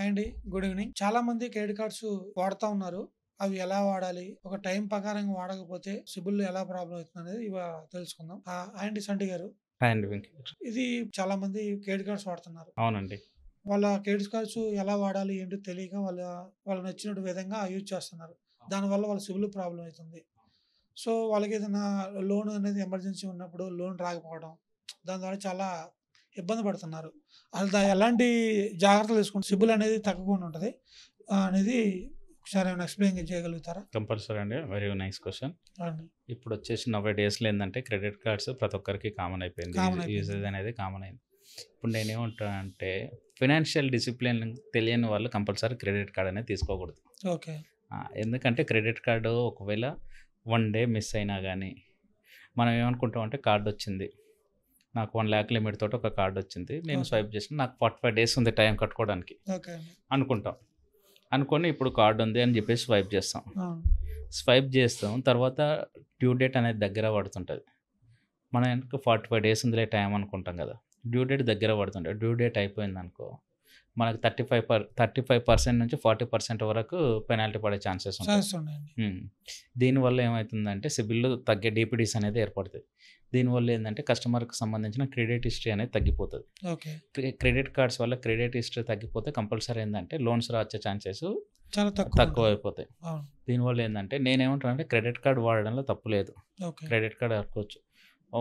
Hi అండి. Good evening. చాలా మంది క్రెడిట్ కార్డ్స్ వాడుతా ఉన్నారు. అవి ఎలా వాడాలి? ఒక టైం ప్రకారంగా వాడకపోతే సిబిల్ ఎలా ప్రాబ్లమ్ అవుతుందనేది తెలుసుకుందాం. హాయ్ అండి సంటి గారు. హాయ్ అండి వెంకటేష్. ఇది చాలా మంది క్రెడిట్ కార్డ్స్ వాడుతున్నారు. అవునండి. వాళ్ళ క్రెడిట్ కార్డ్స్ ఎలా వాడాలి ఏంటో తెలియక వాళ్ళకి నచ్చినట్టు విధంగా యూజ్ చేస్తున్నారు. దానివల్ల వాళ్ళ సిబిల్ ప్రాబ్లమ్ అవుతుంది. సో, వాళ్ళకేదైనా లోన్ అనేది ఎమర్జెన్సీ ఉన్నప్పుడు లోన్ రాకపోవడం, దాని ద్వారా చాలా ఇబ్బంది పడుతున్నారు. అసలు ఎలాంటి జాగ్రత్తలు తీసుకుంటే సిబిల్ అనేది తగ్గకుండా ఉంటది అనేది ఒకసారి ఏమైనా ఎక్స్‌ప్లెయిన్ చేయగలుగుతారా? కంపల్సరీ అండి. Very nice question. అండి. ఇప్పుడొచ్చేసి నౌ డేస్‌లో ఏందంటే క్రెడిట్ కార్డ్స్ ప్రతి ఒక్కరికి కామన్ అయిపోయింది. కామన్ అయిపోయింది. యూసేజ్ అనేది కామన్ అయింది. ఇప్పుడు నేనేమంటానంటే ఫైనాన్షియల్ డిసిప్లిన్ తెలియని వాళ్ళు కంపల్సరీ క్రెడిట్ కార్డ్ అనేది తీసుకోకూడదు. ఓకే. ఎందుకంటే క్రెడిట్ కార్డు ఒకవేళ 1 డే మిస్ అయినా గానీ మనం ఏమనుకుంటామంటే కార్డొచ్చింది. నాకు 1,00,000 లిమిట్ తోటి ఒక కార్డొచ్చింది. నేను ఓకే. స్వైప్ చేసిన నాకు 45 డేస్ ఉంది టైం కట్టుకోవడానికి ఓకే అండి. అనుకుంటాం. అనుకోని ఇప్పుడు కార్డ్ ఉంది అని చెప్పేసి స్వైప్ చేస్తాం. అవును. స్వైప్ చేస్తాం. తర్వాత డ్యూ డేట్ అనేది దగ్గర పడుతుంటది. మనం ఎందుకు 45 డేస్ ఉందిలే టైం అనుకుంటాం కదా! డ్యూ డేట్ దగ్గర పడుతుంటది. డ్యూ డేట్ అయిపోయిందనుకో మనకు 35% నుంచి 40% వరకు పెనాల్టీ పడే ఛాన్సెస్ ఉంటాయి. ఛాన్స్ ఉన్నాయండి. దీనివల్ల ఏమైతుందంటే సిబిల్ తగ్గే డీపీడీస్ అనేది ఏర్పడతాయి. దీనివల్ల ఏందంటే కస్టమర్‌కి సంబంధించిన క్రెడిట్ హిస్టరీ అనేది తగ్గిపోతది. ఓకే. క్రెడిట్ కార్డ్స్ వల్ల క్రెడిట్ హిస్టరీ తగ్గిపోతే కంపల్సరీ ఏందంటే లోన్స్ వచ్చే ఛాన్సెస్ చాలా తక్కువ తక్కువైపోతాయి. అవును. దీనివల్ల ఏందంటే నేనేమంటానంటే క్రెడిట్ కార్డ్ వాడడంలో తప్పు లేదు. ఓకే. క్రెడిట్ కార్డ్ వాడుకోవచ్చు.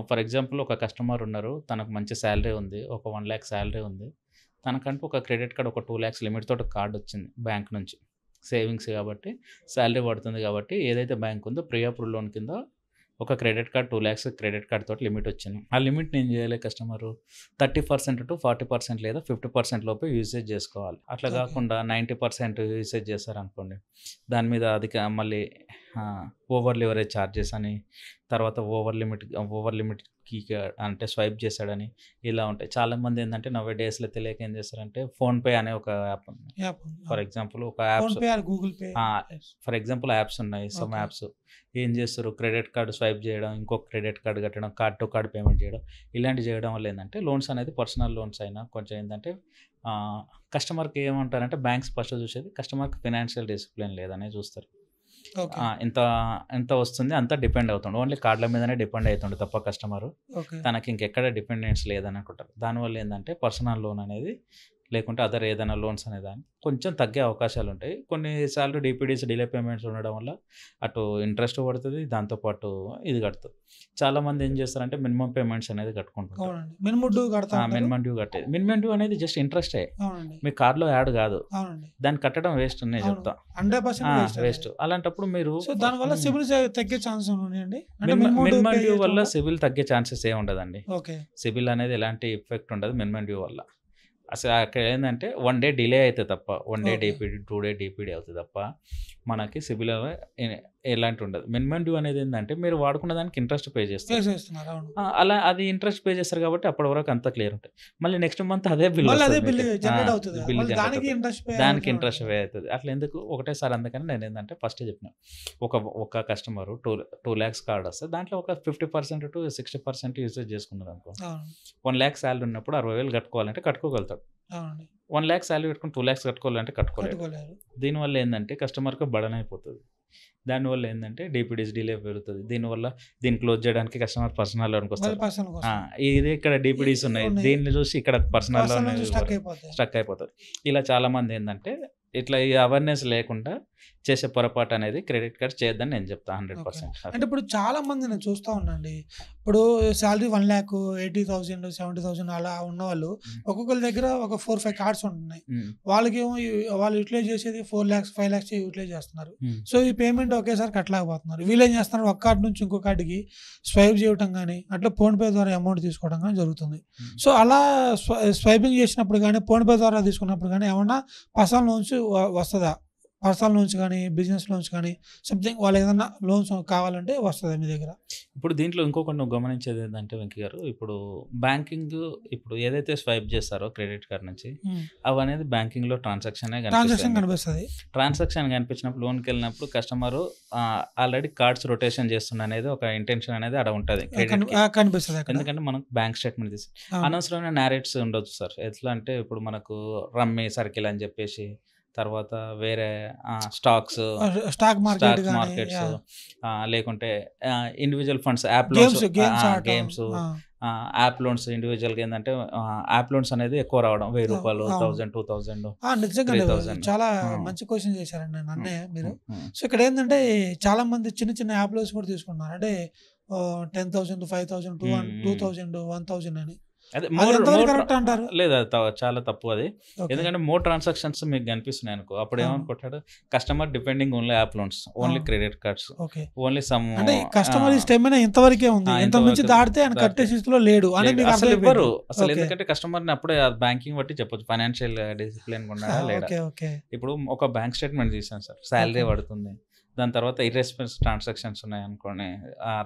ఫర్ ఎగ్జాంపుల్ ఒక కస్టమర్ ఉన్నారు. తనకు మంచి సాలరీ ఉంది. ఒక 1,00,000 సాలరీ ఉంది. తనకంటూ ఒక క్రెడిట్ కార్డ్ ఒక 2,00,000 లిమిట్ తోటి కార్డ్ వచ్చింది బ్యాంక్ నుంచి. సేవింగ్స్ కాబట్టి సాలరీ పడుతుంది కాబట్టి ఏదైతే బ్యాంక్ ఉందో ప్రీ అప్రూవ్డ్ లోన్ కింద ఒక క్రెడిట్ కార్డ్ 2,00,000 క్రెడిట్ కార్డ్ తోటి లిమిట్ వచ్చింది. ఆ లిమిట్‌ని ఏం చేయాలి కస్టమరు 30% టు 40% లేదా 50% లోపే యూసేజ్ చేసుకోవాలి. అట్లా ఓకే. కాకుండా 90% యూసేజ్ చేశారనుకోండి దాని మీద మళ్ళీ ఓవర్ లివరేజ్ చార్జెస్ అని తర్వాత ఓవర్ లిమిట్‌కి అంటే స్వైప్ చేశాడని ఇలా ఉంటాయి. చాలామంది ఏందంటే నౌ డేస్‌లో తెలియక ఏం చేస్తారంటే ఫోన్‌పే అనే ఒక యాప్ ఉంది. యాప్. ఫర్ ఎగ్జాంపుల్ ఒక apps PhonePe or Google Pay. For example apps ఉన్నాయి. Some okay. యాప్స్ ఏం చేస్తారు క్రెడిట్ కార్డ్ స్వైప్ చేయడం, ఇంకొక క్రెడిట్ కార్డ్ కట్టడం, కార్డ్ టు కార్డ్ పేమెంట్ చేయడం ఇలాంటివి చేయడం వల్ల ఏందంటే లోన్స్ అనేది పర్సనల్ లోన్స్ అయినా కొంచెం ఏందంటే కస్టమర్‌కి ఏమంటారంటే బ్యాంక్స్ ఫస్ట్ చూసేది కస్టమర్‌కి ఫైనాన్షియల్ డిసిప్లిన్ లేదనే చూస్తారు. ఓకే. ఎంత వస్తుంది అంతా డిపెండ్ అవుతుండు. ఓన్లీ కార్డ్‌ల మీదనే డిపెండ్ అవుతుండు తప్ప కస్టమరు ఓకే. తనకి ఇంకెక్కడ డిపెండెన్స్ లేదని అనుకుంటారు. దానివల్ల ఏందంటే పర్సనల్ లోన్ అనేది లేకుంటే అదర్ ఏదైనా లోన్స్ అనేదాన్ని కొంచెం తగ్గే అవకాశాలు ఉంటాయి. కొన్నిసార్లు డీపీడీస్ డిలే పేమెంట్స్ ఉండడం వల్ల అటు ఇంట్రెస్ట్ పడుతుంది. దాంతోపాటు ఇది కడుతుంది. చాలామంది ఏం చేస్తారంటే మినిమమ్ పేమెంట్స్ అనేది కట్టుకుంటుంటారు. అవునండి. మినిమమ్ డ్యూ కడతా ఉంటారు. మినిమమ్ డ్యూ కట్టేది. మినిమమ్ డ్యూ అనేది జస్ట్ ఇంట్రెస్టే. అవునండి. మీ కార్డ్‌లో యాడ్ కాదు. అవునండి. దాన్ని కట్టడం వేస్ట్ నేను అవును. చెప్తా. 100% వేస్ట్ వేస్ట్. అలాంటప్పుడు మీరు సో, దానివల్ల సిబిల్ తగ్గే ఛాన్స్ ఉన్నాయండి? అంటే మినిమమ్ డ్యూ పే డ్యూ చేయడం వల్ల వల్ల? సిబిల్ తగ్గే ఛాన్సెస్ ఏమి ఉండదండి. ఓకే. సిబిల్ అనేది ఎలాంటి ఎఫెక్ట్ ఉండదు మినిమమ్ డ్యూ వల్ల. అసలు అక్కడ ఏందంటే 1 డే డిలే అయితే తప్ప 1 డే ఓకే. డీపీడీ 2 డే డీపీడీ అవుతుంది తప్ప మనకి సిబిల్ ఎలాంటి ఉండదు. మినిమమ్ డ్యూ అనేది ఏందంటే మీరు వాడుకున్న దానికి ఇంట్రెస్ట్ పే చేస్తారు. చేస్తున్నారు. అవును. అలా అది ఇంట్రెస్ట్ పే చేస్తారు కాబట్టి అప్పటి వరకు అంతా క్లియర్ ఉంటాయి. మళ్ళీ నెక్స్ట్ మంత్ అదే బిల్ మళ్ళీ అదే వస్తది బిల్ మీకు. జనరేట్ అవుతది. బిల్ మళ్ళీ జనరేట్ దానికి అవుతది. ఇంట్రెస్ట్ పే దానికి ఇంట్రెస్ట్ పే అవుతది. అట్లా ఎందుకు ఒకటేసారి అందుకని నేను ఏందంటే ఫస్టే చెప్పిన. ఒక కస్టమరు 2,00,000 కార్డ్ వస్తే దాంట్లో ఒక 50% టు 60% యూసేజ్ చేసుకున్నారనుకో అవును. 1,00,000 సాలరీ ఉన్నప్పుడు 60,000 కట్టుకోవాలంటే కట్టుకోగలుగుతాడు. అవునండి. 1,00,000 సాలరీ పెట్టుకొని 2,00,000 కట్టుకోవాలంటే కట్టుకోలేడు. కట్టుకోలేరు. దీనివల్ల ఏందంటే కస్టమర్‌కి బర్డెన్ అయిపోతది. దానివల్ల ఏందంటే డీపీడీస్ డిలే పెరుగుతది. దీన్ని క్లోజ్ చేయడానికి కస్టమర్ పర్సనల్ లోన్‌కి మళ్ళీ వస్తారు. పర్సనల్ కోసం. ఇది ఇక్కడ డీపీడీస్ ఉన్నాయి. ఉన్నాయి. దీన్ని చూసి ఇక్కడ పర్సనల్ పర్సనల్ లోన్ నుంచి స్టక్ అయిపోతాయి. స్ట్రక్ అయిపోతది. ఇలా చాలామంది ఏందంటే ఇట్లా ఈ అవేర్‌నెస్ లేకుండా చేసే పొరపాటు అనేది క్రెడిట్ కార్డ్ చేయొద్దని నేను చెప్తా ఓకే. 100%. అంటే ఇప్పుడు చాలా మంది నేను చూస్తా ఉన్నానండి. ఇప్పుడు సాలరీ 1,00,000, 80,000, 70,000 అలా ఉన్నవాళ్ళు ఒక్కొక్కరి దగ్గర ఒక 4, 5 కార్డ్స్ ఉంటున్నాయి. వాళ్ళకేమో వాళ్ళు యూటిలైజ్ చేసేది 4,00,000, 5,00,000 యూటిలైజ్ చేస్తున్నారు. సో, ఈ పేమెంట్ ఒకేసారి కట్టలేకపోతున్నారు. వీళ్ళేం చేస్తున్నారు ఒక కార్డ్ నుంచి ఇంకో కార్డ్‌కి స్వైప్ చేయటం గానీ, అట్లా ఫోన్‌పే ద్వారా అమౌంట్ తీసుకోవడం గానీ జరుగుతుంది. సో, అలా స్వైపింగ్ చేసినప్పుడు గానీ, ఫోన్‌పే ద్వారా తీసుకున్నప్పుడు గానీ ఏమన్నా పర్సనల్ లోన్స్ వస్తదా? పర్సనల్ లోన్స్ కానీ, బిజినెస్ లోన్స్ కానీ సంథింగ్ వాళ్ళు ఏదైనా లోన్స్ కావాలంటే వస్తది మీ దగ్గర. ఇప్పుడు దీంట్లో ఇంకొకటి నువ్వు గమనించేది ఏంటంటే వెంకీ గారు, ఇప్పుడు బ్యాంకింగ్ ఇప్పుడు ఏదైతే స్వైప్ చేస్తారో క్రెడిట్ కార్డ్ నుంచి హ్మ్. అవనేది బ్యాంకింగ్‌లో ట్రాన్సాక్షనే ట్రాన్సాక్షన్ కనిపిస్తాయి. కనిపిస్తది. ట్రాన్సాక్షన్ కనిపించినప్పుడు లోన్‌కెళ్ళినప్పుడు కస్టమరు ఆల్రెడీ కార్డ్స్ రొటేషన్ చేస్తుండనేది ఒక ఇంటెన్షన్ అనేది ఆడ ఉంటది క్రెడిట్‌కి. కనిపిస్తది అక్కడ. ఎందుకంటే మనం బ్యాంక్ స్టేట్మెంట్ తీసి అవును. అనవసరమైన నారేట్స్ ఉండొచ్చు సార్. ఎట్లా అంటే ఇప్పుడు మనకు రమ్మీ సర్కిల్ అని చెప్పేసి, తర్వాత వేరే స్టాక్స్, స్టాక్ మార్కెట్ స్టాక్ గాని మార్కెట్స్, యాహ్! లేకుంటే individual funds, app loans, games ఆడటం. గేమ్స్, ఆ! యాప్ లోన్స్ ఇండివిజువల్‌గా ఏందంటే యాప్ లోన్స్ అనేది ఎక్కువ రావడం. రూ. 1000, అవును. 1000, 2000, నిజంగానే 3000. చాలా హ్మ్. మంచి క్వెషన్ చేశారండి నన్నే మీరు. హ్మ్. సో, ఇక్కడేందంటే చాలా మంది చిన్న చిన్న యాప్ లోన్స్ కూడా తీసుకుంటున్నారు. అంటే 10,000, 5,000, హ్మ్. 2,000, 1,000 అని. అదే అది మోర్ ఎంతవరకు మోర్ కరెక్ట్ అంటారు? లేదు అది చాలా తప్పు అది. ఓకే. ఎందుకంటే మోర్ ట్రాన్సాక్షన్స్ మీకు కనిపిస్తున్నాయి అనుకో, అప్పుడు అవును. ఏమనుకుంటాడు customer depending only app loans, only అవును. Credit cards, okay. Only some అంటే కస్టమర్ ఈ స్టెమినా ఇంతవరకే ఉంది. ఇంత మించి ఇంతవరకు దాటితే ఆయన కట్టే దాటితే స్థితిలో లేడు అనేది మీకు అసలు అర్థమైపోయింది. ఇవ్వరు. అసలు ఓకే. ఎందుకంటే కస్టమర్‌ని అప్పుడే బ్యాంకింగ్ బట్టి చెప్పొచ్చు. ఫైనాన్షియల్ డిసిప్లిన్ ఉన్నాడా లేడా. ఓకే. ఓకే. ఇప్పుడు ఒక బ్యాంక్ స్టేట్మెంట్ తీసాను సార్. Salary okay. పడుతుంది. దాని తర్వాత ఇర్రెస్పాన్స్ ట్రాన్సాక్షన్స్ ఉన్నాయనుకోండి.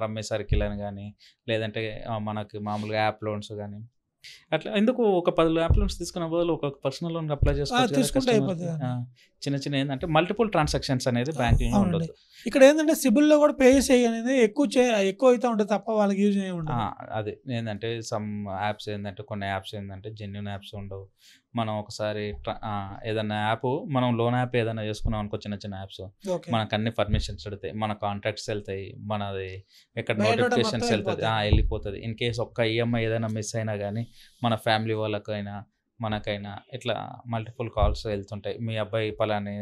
రమ్మీ సర్కిల్ అని గాని, లేదంటే మనకి మామూలుగా యాప్ లోన్స్ గాని, అట్లా ఎందుకు ఒక 10 యాప్ లోన్స్ తీసుకునే బదులు ఒక పర్సనల్ లోన్‌కి అప్లై చేసుకోవచ్చు కదా తీసుకుంటే కస్టమర్‌కి. అయిపోతది. చిన్న చిన్న ఏందంటే మల్టిపుల్ ట్రాన్సాక్షన్స్ అనేది బ్యాంకింగ్‌లో అవునండి. ఉండొద్దు. ఇక్కడ ఏందంటే సిబిల్‌లో కూడా పే చేయి అనేది ఎక్కువ అయితా ఉంటది తప్ప వాళ్ళకి యూజ్ ఏమి ఆ! ఉండదు. అదే ఏందంటే సమ్ యాప్స్ ఏందంటే కొన్ని యాప్స్ ఏందంటే జెన్యూన్ యాప్స్ ఉండవు. మనం ఒకసారి ఏదన్నా యాప్ మనం లోన్ యాప్ ఏదైనా చేసుకున్నాం అనుకో, చిన్న చిన్న యాప్స్ ఓకే. మనకు అన్ని పర్మిషన్స్ ఎళ్తాయి. మన కాంటాక్ట్స్ ఎళ్తాయి. మనది ఎక్కడ బయోడేటా మొత్తం నోటిఫికేషన్స్ ఎళ్తది. వెళ్ళిపోతది. ఎళ్ళిపోతది. ఇన్ కేస్ ఒక్క ఈఎంఐ ఏదైనా మిస్ అయినా గానీ, మన ఫ్యామిలీ వాళ్ళకైనా, మనకైనా ఇట్లా మల్టిపుల్ కాల్స్ ఎళ్తుంటాయి. మీ అబ్బాయి పలాని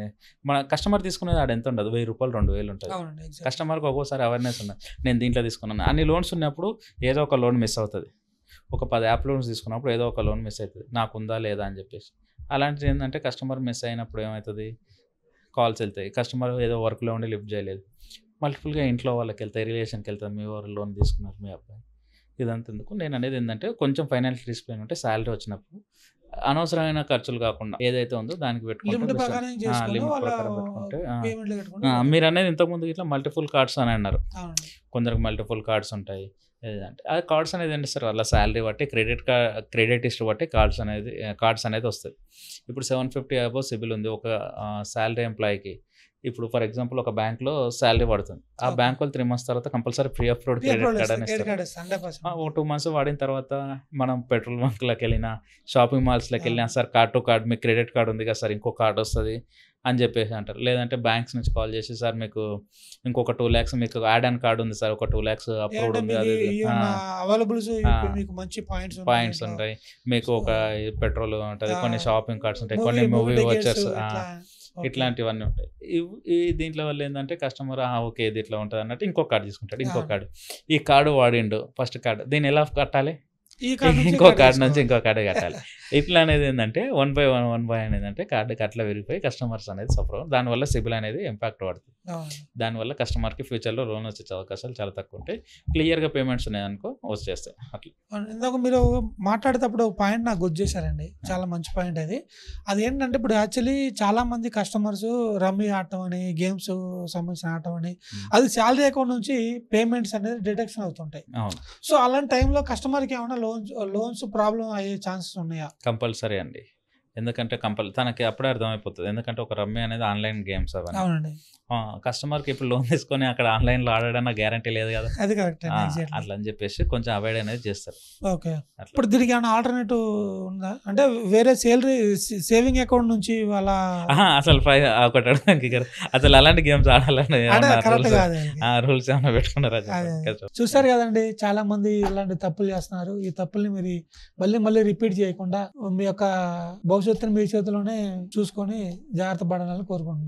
మన కస్టమర్ తీసుకునేది ఆడ ఎంత ఉండదు. రూ. 1000, 2000 ఉంటది. అవునండి. ఎగ్జాక్ట్‌లీ. కస్టమర్‌కి ఒక్కోసారి అవేర్‌నెస్ ఉండదు. నేను దీంట్లో తీసుకున్నాను. అన్ని లోన్స్ ఉన్నప్పుడు ఏదో ఒక లోన్ మిస్ అవుతది. ఒక 10 యాప్ లోన్స్ తీసుకున్నప్పుడు ఏదో ఒక లోన్ మిస్ అయితది. నాకుందా లేదా అని చెప్పేసి. అలాంటిది ఏందంటే కస్టమర్ మిస్ అయినప్పుడు ఏమైతది, కాల్స్ ఎళ్తాయి. కస్టమర్ ఏదో వర్క్‌లో ఉండి లిఫ్ట్ చేయలేదు. మల్టిపుల్‌గా ఇంట్లో వాళ్ళకెళ్తాయి, రిలేషన్‌కెళ్తాయి. మీ వారు లోన్ తీసుకున్నారు మీ అబ్బాయి. ఇదంతా ఎందుకు నేననేది ఏందంటే కొంచెం ఫైనాన్షియల్ డిసిప్లిన్ ఉంటే సాలరీ వచ్చినప్పుడు అనవసరమైన ఖర్చులు కాకుండా ఏదైతే ఉందో దానికి పెట్టుకుంటే లిమిట్ బెస్ట్. ప్రకారం చేసుకొని లిమిట్ వాళ్ళ ప్రకారం పెట్టుకుంటే పేమెంట్‌లు కట్టుకుంటే బెటర్. మీరనేది ఇంతకుముందు ఇట్లా మల్టిపుల్ కార్డ్స్ అని అన్నారు. అవునండి. కొందరికి మల్టిపుల్ కార్డ్స్ ఉంటాయి. ఏదంటే ఆ కార్డ్స్ అనేది ఏంటి సార్, వాళ్ళ సాలరీ బట్టి క్రెడిట్ హిస్టరీ బట్టి కార్డ్స్ అనేది వస్తది. ఇప్పుడు 750 అబోవ్ సిబిల్ ఉంది ఒక సాలరీ ఎంప్లాయీకి. ఇప్పుడు ఫర్ ఎగ్జాంపుల్ ఒక బ్యాంక్‌లో సాలరీ పడుతుంది. ఆ ఓకే. బ్యాంక్ వాళ్ళు 3 మంత్స్ తర్వాత compulsory free of road credit card అని క్రెడిట్ ఇస్తారు. కార్డ్ ఇస్తారు 100%. ఓ 2 మంత్స్ వాడిన తర్వాత మనం పెట్రోల్ బంక్‌లకెళ్ళినా, షాపింగ్ మాల్స్‌లకెళ్ళినా, అవును. సార్ కార్డ్ టు కార్డ్ మీకు క్రెడిట్ కార్డ్ ఉంది కదా సార్, ఇంకో కార్డ్ వస్తది అని చెప్పేసి అంటారు. లేదంటే బ్యాంక్స్ నుంచి కాల్ చేసి సార్ మీకు ఇంకొక 2,00,000 మీకు యాడ్ ఆన్ కార్డ్ ఉంది సార్, ఒక 2,00,000 అప్రూవ్డ్ ఏంటంటే ఉంది. మీకు అది ఇది. ఏమన్నా అవైలబుల్స్ ఆ! మీకు మంచి పాయింట్స్ ఉన్నాయి పాయింట్స్ దీంట్లో. ఉంటాయి. మీకు ఒక పెట్రోల్ ఉంటది. ఆ! కొన్ని షాపింగ్ కార్డ్స్ ఉంటాయి. మూవీ కొన్ని మూవీ మూవీ టికెట్స్ వోచర్స్ ఇట్లా. ఓకే. ఇట్లాంటివన్నీ ఉంటాయి. ఈ దీంట్లో వల్ల ఏందంటే కస్టమర్ ఓకే ఇది ఇట్లా ఉంటది అన్నట్టు ఇంకో కార్డ్ తీసుకుంటాడు. ఇంకో అవును. కార్డ్. ఈ కార్డ్ వాడిండు ఫస్ట్ కార్డ్. దీన్ని ఎలా కట్టాలి? ఈ కార్డ్ నుంచి ఇంకో కార్డ్ కార్డ్ నుంచి తీసుకోవాలి. ఇంకో కార్డ్ కట్టాలి. ఇట్లా అనేది ఏందంటే 1 బై 1 అనేదంటే కార్డ్‌కి అట్లా పెరిగిపోయి కస్టమర్స్ అనేది సఫర్ అవ్వడం. దానివల్ల సిబిల్ అనేది ఇంపాక్ట్ పడుతుంది. అవును. దానివల్ల కస్టమర్‌కి ఫ్యూచర్‌లో లోన్ వచ్చే అవకాశాలు చాలా తక్కువ ఉంటాయి. క్లియర్‌గా పేమెంట్స్ ఉన్నాయనుకో వచ్చేస్తాయి. అట్లా. ఇందాక మీరు మాట్లాడేటప్పుడు ఒక పాయింట్ నాకు గుర్తు చేశారండి. చాలా మంచి పాయింట్ అది. అదేంటంటే ఇప్పుడు యాక్చువల్లీ చాలామంది కస్టమర్స్ రమ్మీ ఆడటం అని, గేమ్స్ సంబంధించిన ఆడటం అని, అది సాలరీ అకౌంట్ నుంచి పేమెంట్స్ అనేది డిడక్షన్ అవుతుంటాయి. అవును. సో అలాంటి టైంలో కస్టమర్‌కి ఏమైనా లోన్స్ ప్రాబ్లమ్ అయ్యే ఛాన్సెస్ ఉన్నాయా? కంపల్సరీ అండి. ఎందుకంటే తనకి అప్పుడే అర్థమైపోతది. ఎందుకంటే ఒక రమ్మీ అనేది ఆన్‌లైన్ గేమ్స్ అవన్నీ. అవునండి. కస్టమర్‌కి ఇప్పుడు లోన్ తీసుకొని అక్కడ ఆన్‌లైన్‌లో ఆడాడన్న గ్యారంటీ లేదు కదా! అది కరెక్టే ఎగ్జాక్ట్‌లీ. అట్లా అని చెప్పేసి కొంచెం అవాయిడ్ అనేది చేస్తారు. ఓకే. అట్లా. ఇప్పుడు దీనికి ఏమైనా ఆల్టర్‌నేటివ్ ఉందా? అంటే వేరే సేవింగ్ అకౌంట్ నుంచి వాళ్ళ అసలు ఒకటి అడగడానికి కదా, అసలు అలాంటి గేమ్స్ ఆడాలని అంటే కరెక్ట్ రూల్స్ కాదు. రూల్స్ ఏమైనా పెట్టుకున్నారా అదే. చెప్పండి. చూసారు కదండి, చాలా మంది ఇలాంటి తప్పులు చేస్తున్నారు. ఈ తప్పుల్ని మీరు మళ్ళీ రిపీట్ చేయకుండా మీ యొక్క భవిష్యత్తుని మీ చేతిలోనే చూసుకొని జాగ్రత్త పడాలని కోరుకుంటున్నాను.